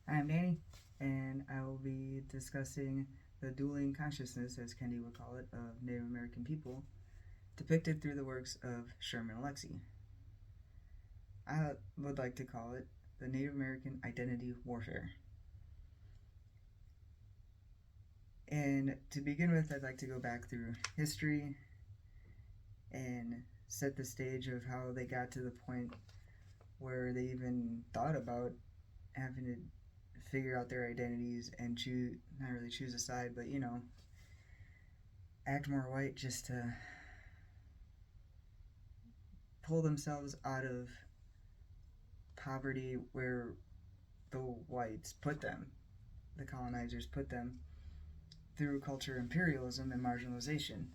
I'm Danny, and I will be discussing the dueling consciousness, as Kendi would call it, of Native American people, depicted through the works of Sherman Alexie. I would like to call it the Native American identity warfare. And to begin with, I'd like to go back through history and set the stage of how they got to the point where they even thought about having to figure out their identities and choose, not really choose a side, but act more white just to pull themselves out of poverty where the whites put them, the colonizers put them, through culture imperialism and marginalization.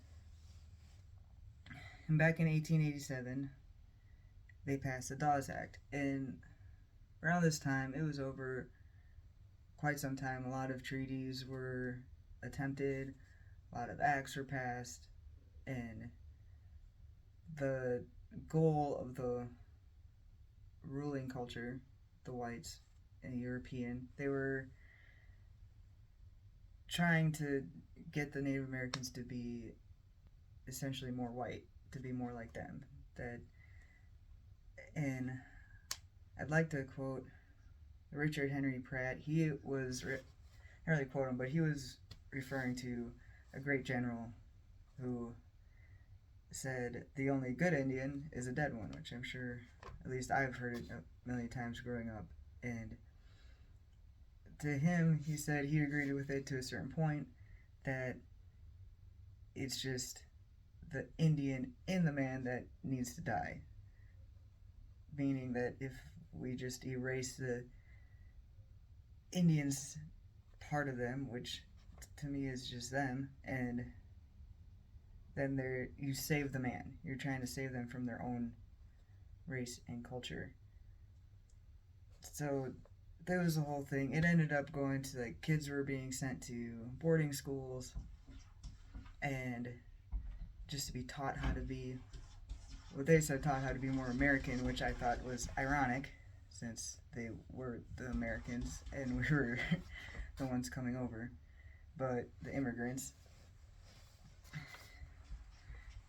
And back in 1887, they passed the Dawes Act. And around this time, it was over quite some time. A lot of treaties were attempted, a lot of acts were passed, and the goal of the ruling culture, the whites and the European, they were trying to get the Native Americans to be essentially more white, to be more like them. That, and I'd like to quote Richard Henry Pratt. He was, I don't really quote him, but he was referring to a great general who said, "The only good Indian is a dead one," which I'm sure, at least I've heard it a million times growing up. And to him, he said he agreed with it to a certain point, that it's just the Indian in the man that needs to die. Meaning that if we just erase the Indians part of them, which to me is just them, and then you save the man. You're trying to save them from their own race and culture. So that was the whole thing. It ended up going to, like, kids were being sent to boarding schools and just to be taught how to be, what they said, taught how to be more American, which I thought was ironic since they were the Americans and we were the ones coming over, but the immigrants.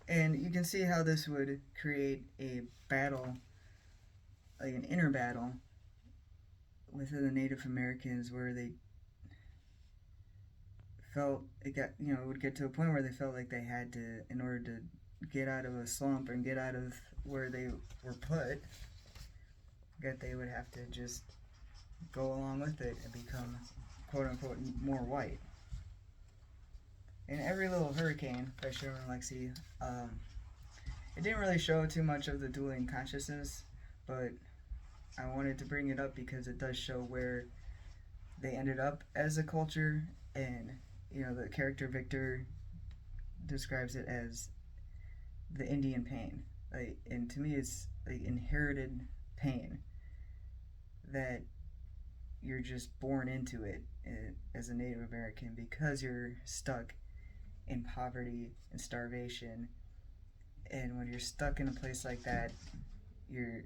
And you can see how this would create a battle, like an inner battle within the Native Americans, where they felt it would get to a point where they felt like they had to, in order to get out of a slump and get out of where they were put, that they would have to just go along with it and become, quote unquote, more white. In Every Little Hurricane by Sherman Alexie, it didn't really show too much of the dueling consciousness, but I wanted to bring it up because it does show where they ended up as a culture. And the character Victor describes it as the Indian pain, like, and to me it's like inherited pain that you're just born into it as a Native American, because you're stuck in poverty and starvation. And when you're stuck in a place like that, you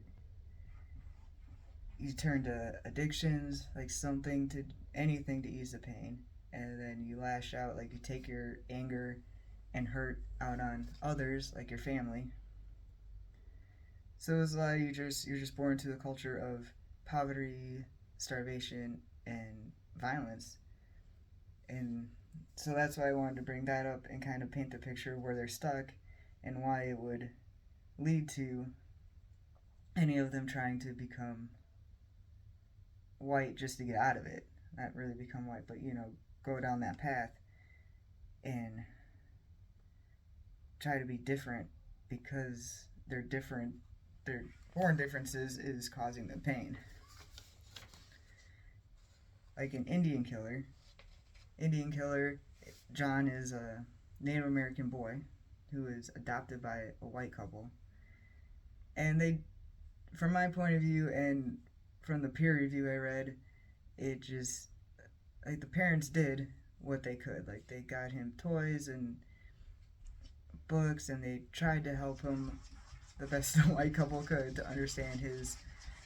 turn to addictions, like anything to ease the pain, and then you lash out, like you take your anger and hurt out on others, like your family. So it's like you're just born into the culture of poverty, starvation, and violence. And so that's why I wanted to bring that up and kind of paint the picture of where they're stuck and why it would lead to any of them trying to become white just to get out of it. Not really become white, but go down that path and try to be different, because they're different. Their born differences is causing them pain. Like in Indian Killer, John is a Native American boy who is adopted by a white couple. And they, from my point of view and from the peer review I read, it just, like, the parents did what they could. Like, they got him toys and books, and they tried to help him the best the white couple could to understand his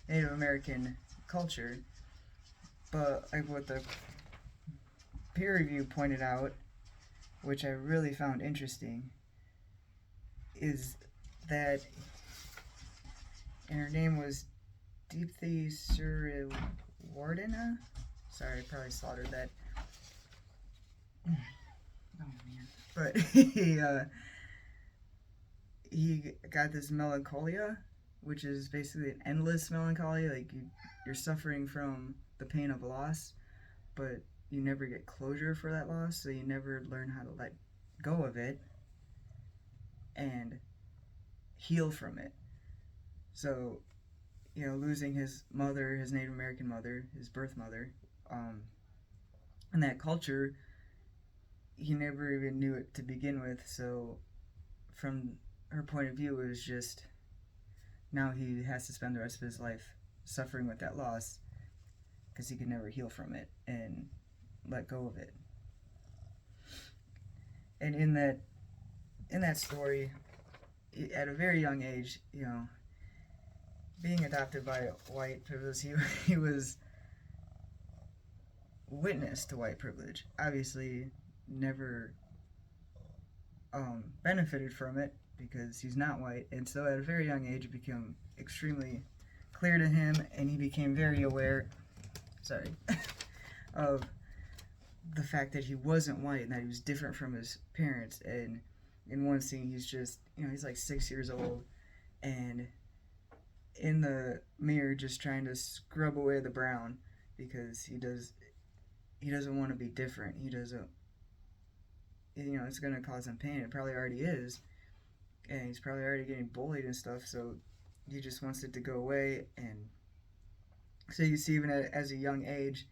Native American culture. But like what the peer review pointed out, which I really found interesting, is that, and her name was Deepthi Surewardena. Sorry, I probably slaughtered that. Oh man. But he got this melancholia, which is basically an endless melancholy. Like you're suffering from the pain of loss, but you never get closure for that loss, so you never learn how to let go of it and heal from it. So, losing his mother, his Native American mother, his birth mother, in that culture, he never even knew it to begin with. So, from her point of view, it was just now he has to spend the rest of his life suffering with that loss because he could never heal from it and let go of it. And in that story, at a very young age, being adopted by white privilege, he was witness to white privilege. Obviously, never benefited from it because he's not white, and so at a very young age, it became extremely clear to him, and he became very aware. Sorry, of the fact that he wasn't white and that he was different from his parents. And in one scene, he's just, he's like 6 years old, and in the mirror just trying to scrub away the brown because he doesn't want to be different. He doesn't, it's going to cause him pain. It probably already is, and he's probably already getting bullied and stuff, so he just wants it to go away. And so you see, even as a young age,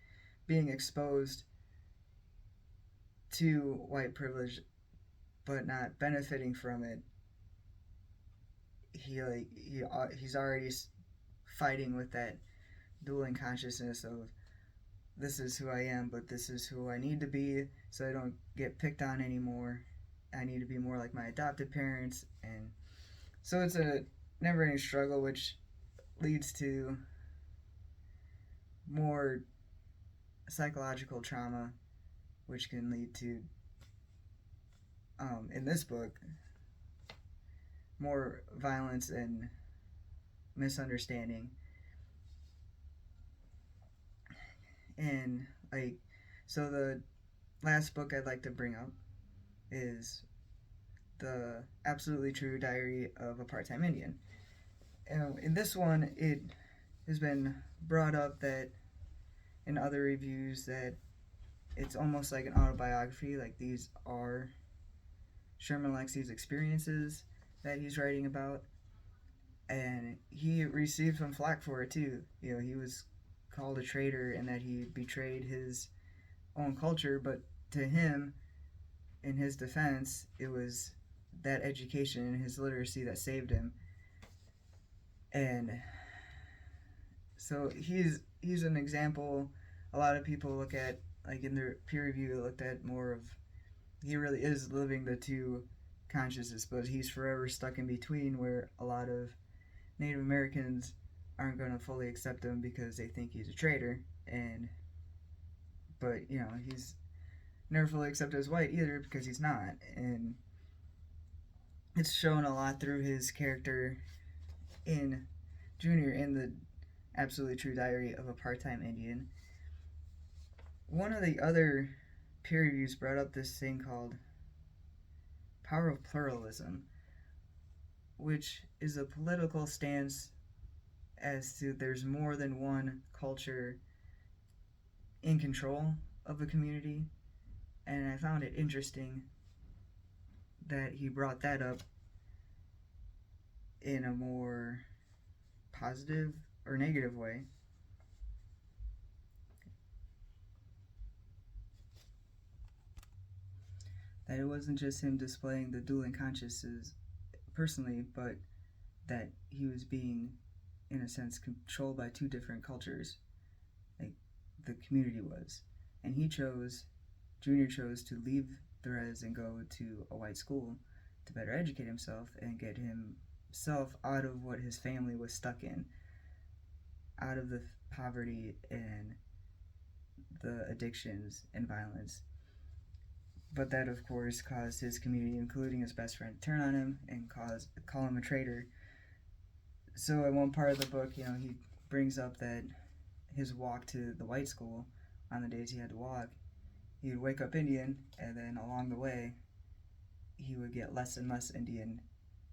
being exposed to white privilege but not benefiting from it, he's already fighting with that dueling consciousness of, this is who I am, but this is who I need to be so I don't get picked on anymore. I need to be more like my adopted parents. And so it's a never-ending struggle, which leads to more psychological trauma, which can lead to, in this book, more violence and misunderstanding. And so the last book I'd like to bring up is The Absolutely True Diary of a Part-Time Indian. And in this one, it has been brought up that in other reviews that it's almost like an autobiography, like these are Sherman Alexie's experiences that he's writing about. And he received some flack for it too. He was called a traitor and that he betrayed his own culture, but to him, in his defense, it was that education and his literacy that saved him. And so he's an example. A lot of people look at, like in their peer review, looked at more of, he really is living the two consciousness, but he's forever stuck in between, where a lot of Native Americans aren't going to fully accept him because they think he's a traitor. But he's never fully accepted as white either because he's not. And it's shown a lot through his character in Junior in The Absolutely True Diary of a Part-Time Indian. One of the other peer reviews brought up this thing called Power of Pluralism, which is a political stance as to there's more than one culture in control of a community. And I found it interesting that he brought that up in a more positive or negative way. That it wasn't just him displaying the dueling consciousness personally, but that he was being, in a sense, controlled by two different cultures, like the community was. And Junior chose to leave the res and go to a white school to better educate himself and get himself out of what his family was stuck in, out of the poverty and the addictions and violence. But that, of course, caused his community, including his best friend, to turn on him and call him a traitor. So, in one part of the book, he brings up that his walk to the white school, on the days he had to walk, he would wake up Indian, and then along the way, he would get less and less Indian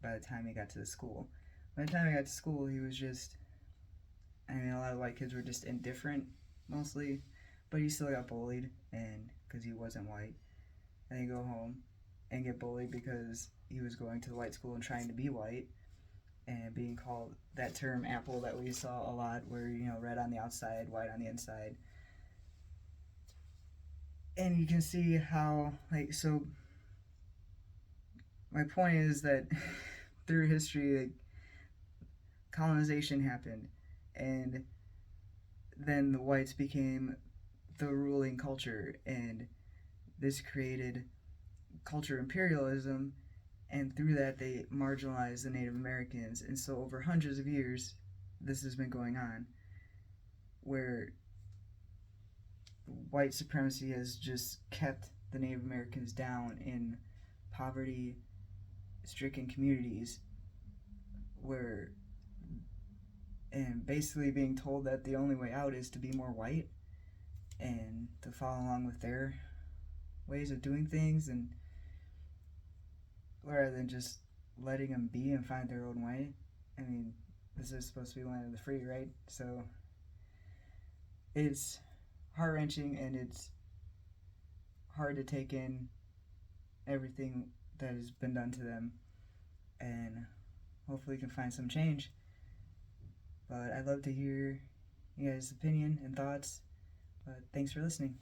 by the time he got to the school. By the time he got to school, he was just, a lot of white kids were just indifferent, mostly, but he still got bullied, and because he wasn't white. And he'd go home and get bullied because he was going to the white school and trying to be white, and being called that term apple that we saw a lot, where red on the outside, white on the inside. And you can see how, so my point is that through history, colonization happened, and then the whites became the ruling culture, and this created culture imperialism, and through that they marginalized the Native Americans. And so over hundreds of years this has been going on, where white supremacy has just kept the Native Americans down in poverty stricken communities, where and basically being told that the only way out is to be more white and to follow along with their ways of doing things, and rather than just letting them be and find their own way. This is supposed to be land of the free, right? So it's heart-wrenching, and it's hard to take in everything that has been done to them, and hopefully we can find some change. But I'd love to hear you guys' opinion and thoughts. But thanks for listening.